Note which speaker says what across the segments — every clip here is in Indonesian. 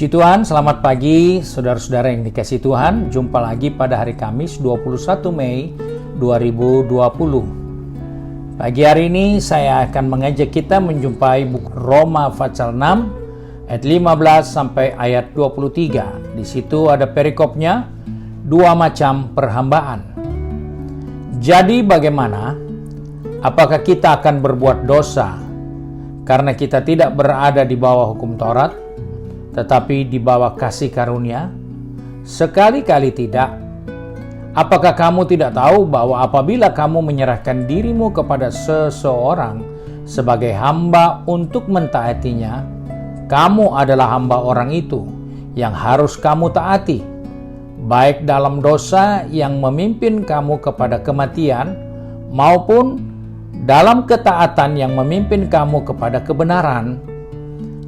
Speaker 1: Puji Tuhan, selamat pagi saudara-saudara yang dikasihi Tuhan. Jumpa lagi pada hari Kamis 21 Mei 2020. Pagi hari ini saya akan mengajak kita menjumpai buku Roma pasal 6 ayat 15 sampai ayat 23. Di situ ada perikopnya, dua macam perhambaan. Jadi bagaimana? Apakah kita akan berbuat dosa karena kita tidak berada di bawah hukum Taurat, tetapi di bawah kasih karunia? Sekali-kali tidak. Apakah kamu tidak tahu bahwa apabila kamu menyerahkan dirimu kepada seseorang sebagai hamba untuk mentaatinya, kamu adalah hamba orang itu yang harus kamu taati, baik dalam dosa yang memimpin kamu kepada kematian, maupun dalam ketaatan yang memimpin kamu kepada kebenaran.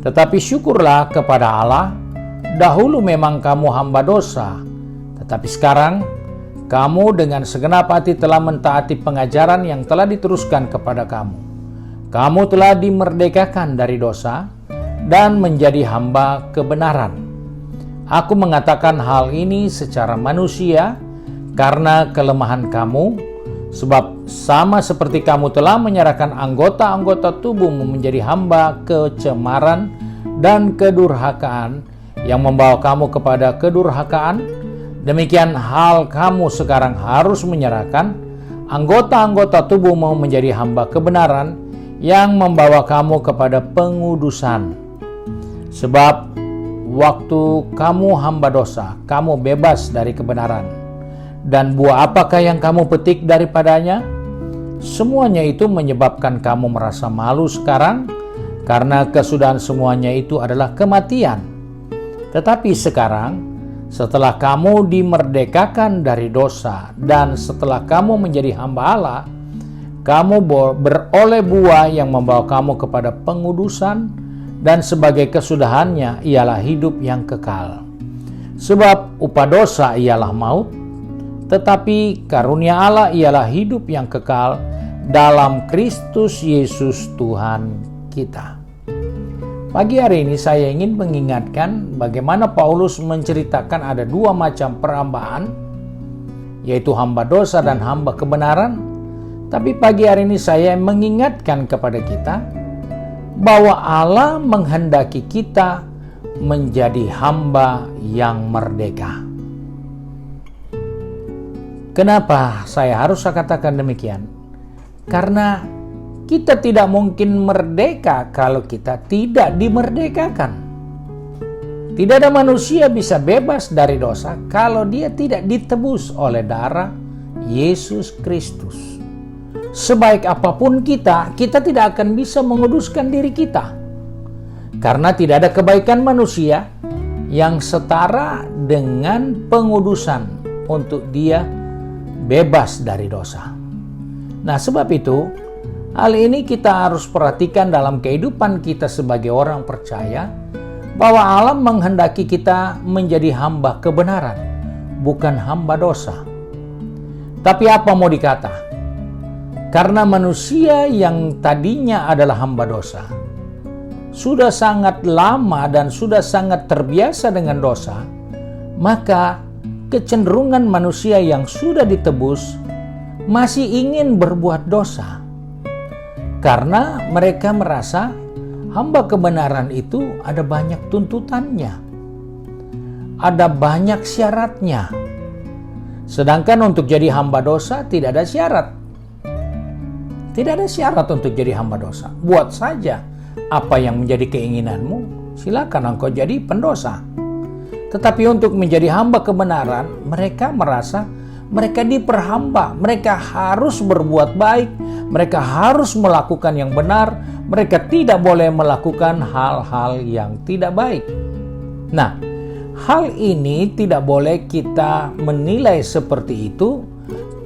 Speaker 1: Tetapi syukurlah kepada Allah, dahulu memang kamu hamba dosa, tetapi sekarang kamu dengan segenap hati telah mentaati pengajaran yang telah diteruskan kepada kamu. Kamu telah dimerdekakan dari dosa dan menjadi hamba kebenaran. Aku mengatakan hal ini secara manusia karena kelemahan kamu, sebab sama seperti kamu telah menyerahkan anggota-anggota tubuhmu menjadi hamba kecemaran dan kedurhakaan yang membawa kamu kepada kedurhakaan, demikian hal kamu sekarang harus menyerahkan anggota-anggota tubuhmu menjadi hamba kebenaran yang membawa kamu kepada pengudusan. Sebab waktu kamu hamba dosa, kamu bebas dari kebenaran. Dan buah apakah yang kamu petik daripadanya? Semuanya itu menyebabkan kamu merasa malu sekarang, karena kesudahan semuanya itu adalah kematian. Tetapi sekarang, setelah kamu dimerdekakan dari dosa dan setelah kamu menjadi hamba Allah, kamu beroleh buah yang membawa kamu kepada pengudusan, dan sebagai kesudahannya ialah hidup yang kekal. Sebab upah dosa ialah maut, tetapi karunia Allah ialah hidup yang kekal dalam Kristus Yesus Tuhan kita. Pagi hari ini saya ingin mengingatkan bagaimana Paulus menceritakan ada dua macam perhambaan, yaitu hamba dosa dan hamba kebenaran. Tapi pagi hari ini saya mengingatkan kepada kita bahwa Allah menghendaki kita menjadi hamba yang merdeka. Kenapa saya harus katakan demikian? Karena kita tidak mungkin merdeka kalau kita tidak dimerdekakan. Tidak ada manusia bisa bebas dari dosa kalau dia tidak ditebus oleh darah Yesus Kristus. Sebaik apapun kita tidak akan bisa menguduskan diri kita. Karena tidak ada kebaikan manusia yang setara dengan pengudusan untuk dia bebas dari dosa. Nah, sebab itu hal ini kita harus perhatikan dalam kehidupan kita sebagai orang percaya, bahwa Allah menghendaki kita menjadi hamba kebenaran, bukan hamba dosa. Tapi apa mau dikata? Karena manusia yang tadinya adalah hamba dosa sudah sangat lama dan sudah sangat terbiasa dengan dosa, maka kecenderungan manusia yang sudah ditebus masih ingin berbuat dosa. Karena mereka merasa hamba kebenaran itu ada banyak tuntutannya, ada banyak syaratnya. Sedangkan untuk jadi hamba dosa tidak ada syarat. Tidak ada syarat untuk jadi hamba dosa. Buat saja apa yang menjadi keinginanmu, silakan engkau jadi pendosa. Tetapi untuk menjadi hamba kebenaran, mereka merasa mereka diperhamba, mereka harus berbuat baik, mereka harus melakukan yang benar, mereka tidak boleh melakukan hal-hal yang tidak baik. Nah, hal ini tidak boleh kita menilai seperti itu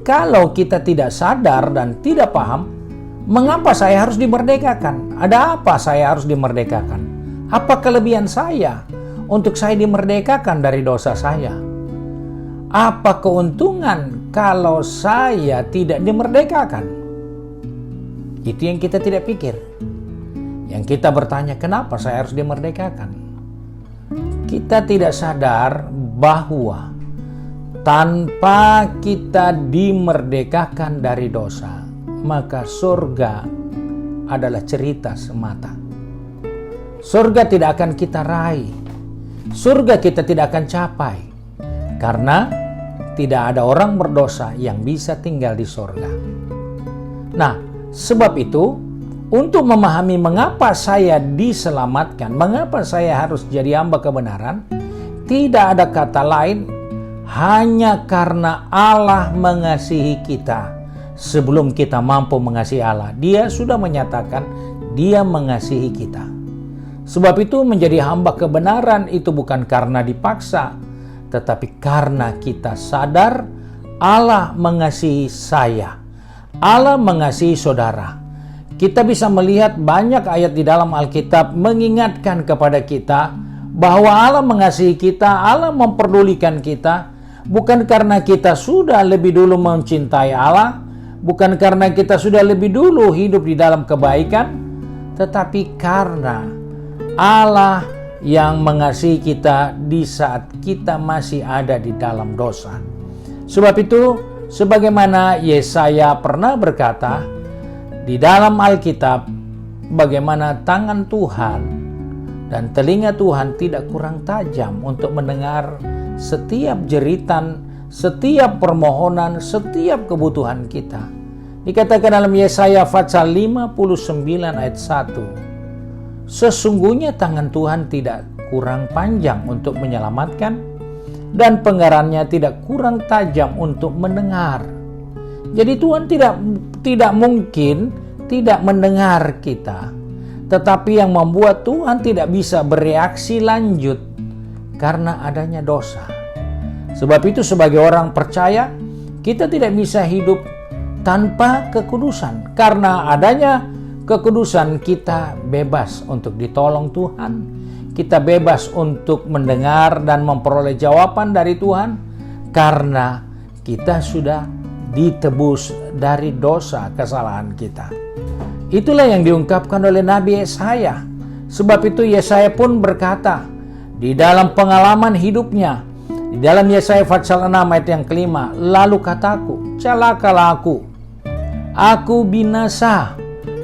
Speaker 1: kalau kita tidak sadar dan tidak paham mengapa saya harus dimerdekakan. Ada apa saya harus dimerdekakan? Apa kelebihan saya untuk saya dimerdekakan dari dosa saya? Apa keuntungan kalau saya tidak dimerdekakan? Itu yang kita tidak pikir. Yang kita bertanya, kenapa saya harus dimerdekakan? kita tidak sadar bahwa tanpa kita dimerdekakan dari dosa, maka surga adalah cerita semata. Surga tidak akan kita raih, surga kita tidak akan capai, karena tidak ada orang berdosa yang bisa tinggal di surga. Nah, sebab itu, untuk memahami mengapa saya diselamatkan, mengapa saya harus jadi hamba kebenaran, tidak ada kata lain, hanya karena Allah mengasihi kita. Sebelum kita mampu mengasihi Allah, Dia sudah menyatakan Dia mengasihi kita. Sebab itu menjadi hamba kebenaran itu bukan karena dipaksa, tetapi karena kita sadar Allah mengasihi saya, Allah mengasihi saudara. Kita bisa melihat banyak ayat di dalam Alkitab mengingatkan kepada kita bahwa Allah mengasihi kita, Allah memperdulikan kita, bukan karena kita sudah lebih dulu mencintai Allah, bukan karena kita sudah lebih dulu hidup di dalam kebaikan, tetapi karena Allah yang mengasihi kita di saat kita masih ada di dalam dosa. Sebab itu, sebagaimana Yesaya pernah berkata di dalam Alkitab, bagaimana tangan Tuhan dan telinga Tuhan tidak kurang tajam untuk mendengar setiap jeritan, setiap permohonan, setiap kebutuhan kita. Dikatakan dalam Yesaya pasal 59 ayat 1, sesungguhnya tangan Tuhan tidak kurang panjang untuk menyelamatkan, dan pengarannya tidak kurang tajam untuk mendengar. Jadi Tuhan tidak mungkin tidak mendengar kita, tetapi yang membuat Tuhan tidak bisa bereaksi lanjut karena adanya dosa. Sebab itu sebagai orang percaya, kita tidak bisa hidup tanpa kekudusan. Karena adanya kekudusan, kita bebas untuk ditolong Tuhan. Kita bebas untuk mendengar dan memperoleh jawaban dari Tuhan, karena kita sudah ditebus dari dosa kesalahan kita. Itulah yang diungkapkan oleh Nabi Yesaya. Sebab itu Yesaya pun berkata di dalam pengalaman hidupnya, di dalam Yesaya pasal 6 ayat yang kelima, lalu kataku, celakalah aku binasa,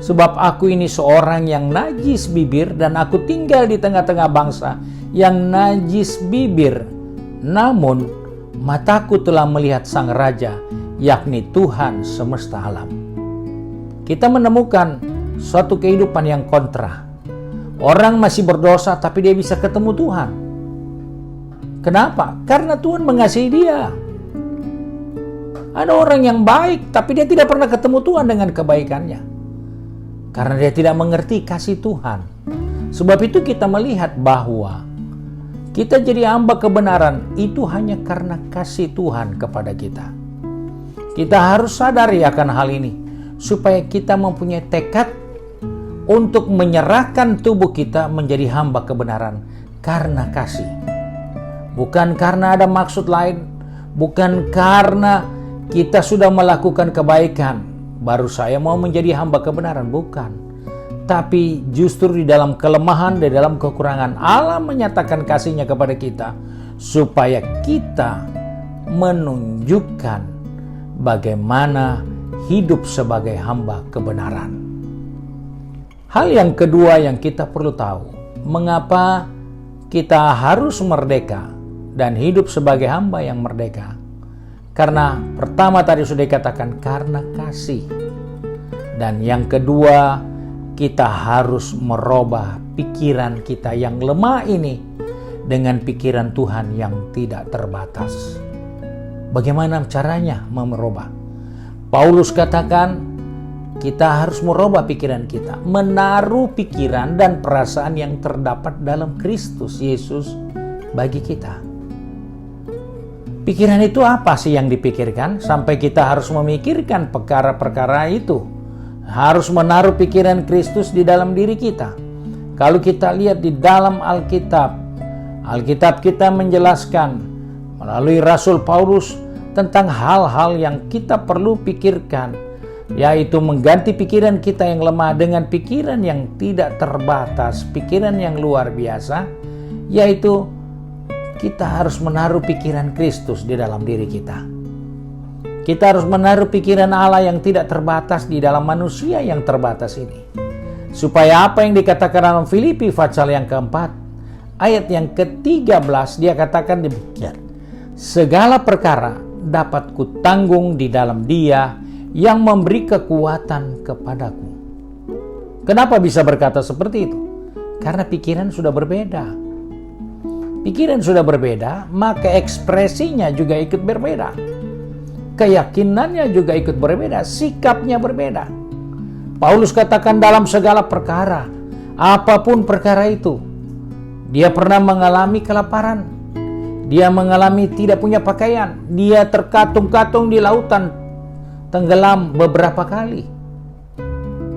Speaker 1: sebab aku ini seorang yang najis bibir, dan aku tinggal di tengah-tengah bangsa yang najis bibir. Namun mataku telah melihat Sang Raja, yakni Tuhan semesta alam. Kita menemukan suatu kehidupan yang kontra. Orang masih berdosa tapi dia bisa ketemu Tuhan. Kenapa? Karena Tuhan mengasihi dia. Ada orang yang baik tapi dia tidak pernah ketemu Tuhan dengan kebaikannya, karena dia tidak mengerti kasih Tuhan. Sebab itu kita melihat bahwa kita jadi hamba kebenaran itu hanya karena kasih Tuhan kepada kita. Kita harus sadari akan hal ini, supaya kita mempunyai tekad untuk menyerahkan tubuh kita menjadi hamba kebenaran karena kasih. Bukan karena ada maksud lain, bukan karena kita sudah melakukan kebaikan baru saya mau menjadi hamba kebenaran, bukan. Tapi justru di dalam kelemahan, di dalam kekurangan, Allah menyatakan kasih-Nya kepada kita supaya kita menunjukkan bagaimana hidup sebagai hamba kebenaran. Hal yang kedua yang kita perlu tahu, mengapa kita harus merdeka dan hidup sebagai hamba yang merdeka. Karena pertama tadi sudah dikatakan karena kasih. Dan yang kedua, kita harus merubah pikiran kita yang lemah ini dengan pikiran Tuhan yang tidak terbatas. Bagaimana caranya merubah? Paulus katakan kita harus merubah pikiran kita, menaruh pikiran dan perasaan yang terdapat dalam Kristus Yesus bagi kita. Pikiran itu apa sih yang dipikirkan sampai kita harus memikirkan perkara-perkara itu? Harus menaruh pikiran Kristus di dalam diri kita. Kalau kita lihat di dalam Alkitab kita menjelaskan melalui Rasul Paulus tentang hal-hal yang kita perlu pikirkan, yaitu mengganti pikiran kita yang lemah dengan pikiran yang tidak terbatas, pikiran yang luar biasa, yaitu kita harus menaruh pikiran Kristus di dalam diri kita. Kita harus menaruh pikiran Allah yang tidak terbatas di dalam manusia yang terbatas ini. Supaya apa yang dikatakan dalam Filipi pasal yang keempat, ayat yang ke-13, dia katakan demikian. Segala perkara dapat kutanggung di dalam Dia yang memberi kekuatan kepadaku. Kenapa bisa berkata seperti itu? Karena pikiran sudah berbeda. Pikiran sudah berbeda, maka ekspresinya juga ikut berbeda. Keyakinannya juga ikut berbeda, sikapnya berbeda. Paulus katakan dalam segala perkara, apapun perkara itu, dia pernah mengalami kelaparan, dia mengalami tidak punya pakaian, dia terkatung-katung di lautan, tenggelam beberapa kali.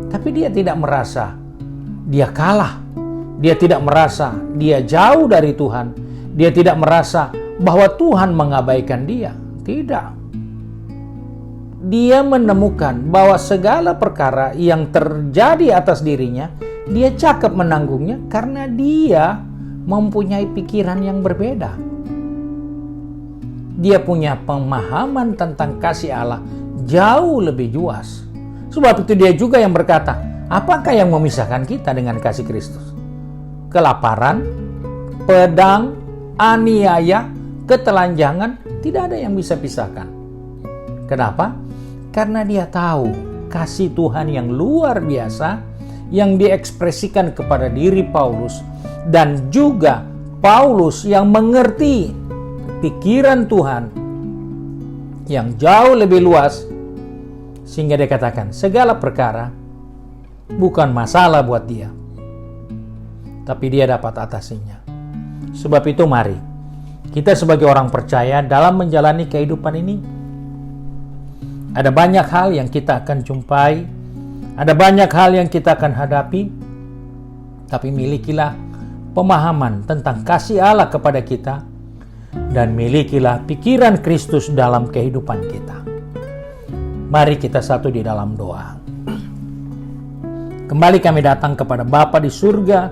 Speaker 1: Tapi dia tidak merasa dia kalah. Dia tidak merasa dia jauh dari Tuhan. Dia tidak merasa bahwa Tuhan mengabaikan dia. Tidak. Dia menemukan bahwa segala perkara yang terjadi atas dirinya, dia cakap menanggungnya karena dia mempunyai pikiran yang berbeda. Dia punya pemahaman tentang kasih Allah jauh lebih luas. Sebab itu dia juga yang berkata, apakah yang memisahkan kita dengan kasih Kristus? Kelaparan, pedang, aniaya, ketelanjangan, tidak ada yang bisa pisahkan. Kenapa? Karena dia tahu kasih Tuhan yang luar biasa yang diekspresikan kepada diri Paulus, dan juga Paulus yang mengerti pikiran Tuhan yang jauh lebih luas, sehingga dia katakan segala perkara bukan masalah buat dia, tapi dia dapat atasinya. Sebab itu mari kita sebagai orang percaya dalam menjalani kehidupan ini, ada banyak hal yang kita akan jumpai, ada banyak hal yang kita akan hadapi, tapi milikilah pemahaman tentang kasih Allah kepada kita, dan milikilah pikiran Kristus dalam kehidupan kita. Mari kita satu di dalam doa. Kembali kami datang kepada Bapa di surga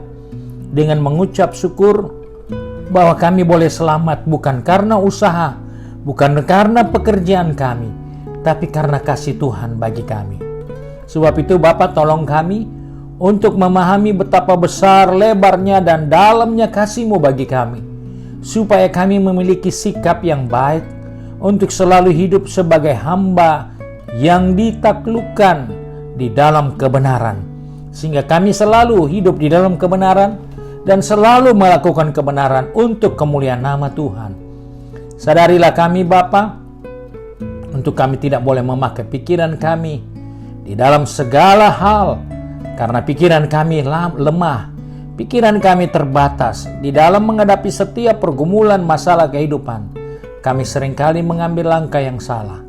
Speaker 1: dengan mengucap syukur bahwa kami boleh selamat bukan karena usaha, bukan karena pekerjaan kami, tapi karena kasih Tuhan bagi kami. Sebab itu Bapa, tolong kami untuk memahami betapa besar, lebarnya, dan dalamnya kasih-Mu bagi kami, supaya kami memiliki sikap yang baik untuk selalu hidup sebagai hamba yang ditaklukkan di dalam kebenaran, sehingga kami selalu hidup di dalam kebenaran dan selalu melakukan kebenaran untuk kemuliaan nama Tuhan. Sadarilah kami Bapa, untuk kami tidak boleh memakai pikiran kami di dalam segala hal, karena pikiran kami lemah, pikiran kami terbatas di dalam menghadapi setiap pergumulan masalah kehidupan. Kami seringkali mengambil langkah yang salah,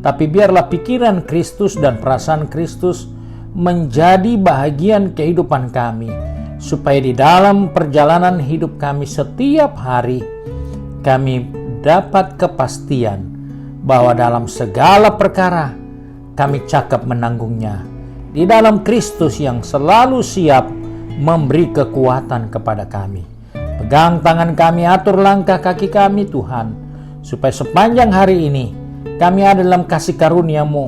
Speaker 1: tapi biarlah pikiran Kristus dan perasaan Kristus menjadi bahagian kehidupan kami, supaya di dalam perjalanan hidup kami setiap hari, kami dapat kepastian bahwa dalam segala perkara kami cakap menanggungnya di dalam Kristus yang selalu siap memberi kekuatan kepada kami. Pegang tangan kami, atur langkah kaki kami Tuhan, supaya sepanjang hari ini kami ada dalam kasih karunia-Mu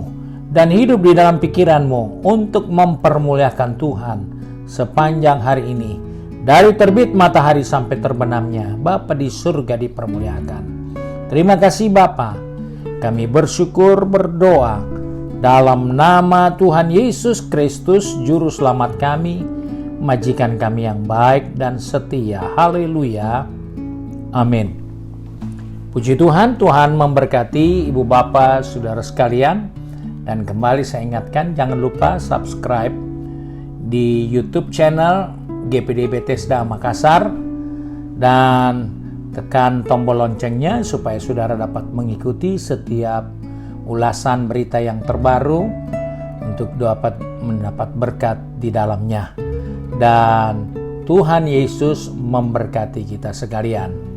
Speaker 1: dan hidup di dalam pikiran-Mu untuk mempermuliakan Tuhan sepanjang hari ini, dari terbit matahari sampai terbenamnya. Bapa di surga dipermuliakan. Terima kasih Bapa. Kami bersyukur, berdoa dalam nama Tuhan Yesus Kristus, Juru Selamat kami, majikan kami yang baik dan setia. Haleluya. Amin. Puji Tuhan, Tuhan memberkati ibu bapak, saudara sekalian. Dan kembali saya ingatkan, jangan lupa subscribe di YouTube channel GPD Bethesda Makassar, dan tekan tombol loncengnya supaya saudara dapat mengikuti setiap ulasan berita yang terbaru untuk dapat mendapat berkat di dalamnya. Dan Tuhan Yesus memberkati kita sekalian.